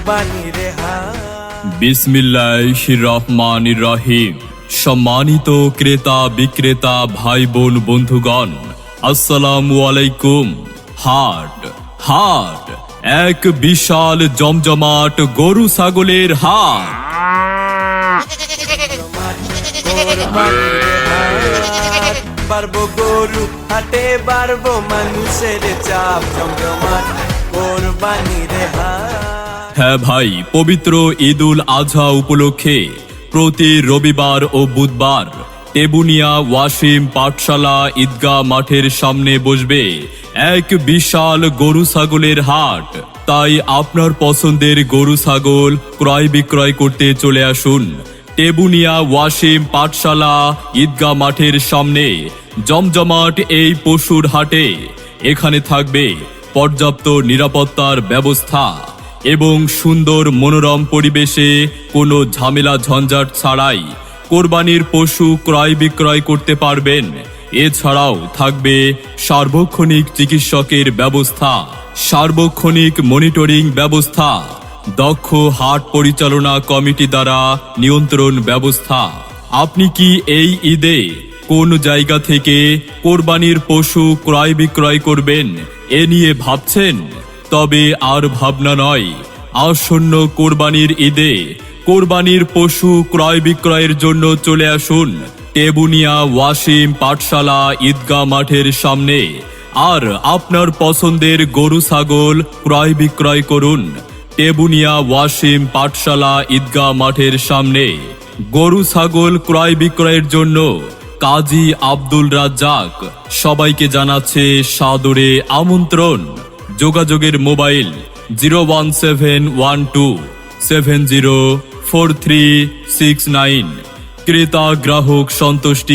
কোরবানির হাট। বিসমিল্লাহির রহমানির রহিম। সম্মানিত ক্রেতা বিক্রেতা ভাই বোন বন্ধুগণ, আসসালামু আলাইকুম। হাট হাট এক বিশাল জমজমাট গরু ছাগলের হাট। কোরবানির হাট, বাড়বো গরু হাটে বাড়বো মানুষের চাপ, জমজমাট কোরবানির হাট। হ্যাঁ ভাই, পবিত্র ঈদুল আজহা উপলক্ষে প্রতি রবিবার ও বুধবার টেবুনিয়া ওয়াসিম পাঠশালা ঈদগাহ মাঠের সামনে বসবে এক বিশাল গরু ছাগলের হাট। তাই আপনার পছন্দের গরু ছাগল ক্রয় বিক্রয় করতে চলে আসুন টেবুনিয়া ওয়াসিম পাঠশালা ঈদগাহ মাঠের সামনে জমজমাট এই পশুর হাটে। এখানে থাকবে পর্যাপ্ত নিরাপত্তার ব্যবস্থা এবং সুন্দর মনোরম পরিবেশে কোনো ঝামেলা ঝঞ্ঝাট ছাড়াই কোরবানির পশু ক্রয় বিক্রয় করতে পারবেন। এছাড়াও থাকবে সার্বক্ষণিক চিকিৎসকের ব্যবস্থা, সার্বক্ষণিক মনিটরিং ব্যবস্থা, দক্ষ হাট পরিচালনা কমিটি দ্বারা নিয়ন্ত্রণ ব্যবস্থা। আপনি কি এই ঈদে কোন জায়গা থেকে কোরবানির পশু ক্রয় বিক্রয় করবেন এ নিয়ে ভাবছেন? তবে আর ভাবনা নয়, আসন্ন কোরবানির ঈদে কোরবানির পশু ক্রয় বিক্রয়ের জন্য চলে আসুন টেবুনিয়া ওয়াসিম পাঠশালা ঈদগাহ মাঠের সামনে। আর আপনার পছন্দের গরু ছাগল ক্রয় বিক্রয় করুন টেবুনিয়া ওয়াসিম পাঠশালা ঈদগাহ মাঠের সামনে। গরু ছাগল ক্রয় বিক্রয়ের জন্য কাজী আব্দুল রাজ্জাক সবাইকে জানাচ্ছে সাদরে আমন্ত্রণ। যোগাযোগের মোবাইল 01712704369। ক্রেতা গ্রাহক সন্তুষ্টি।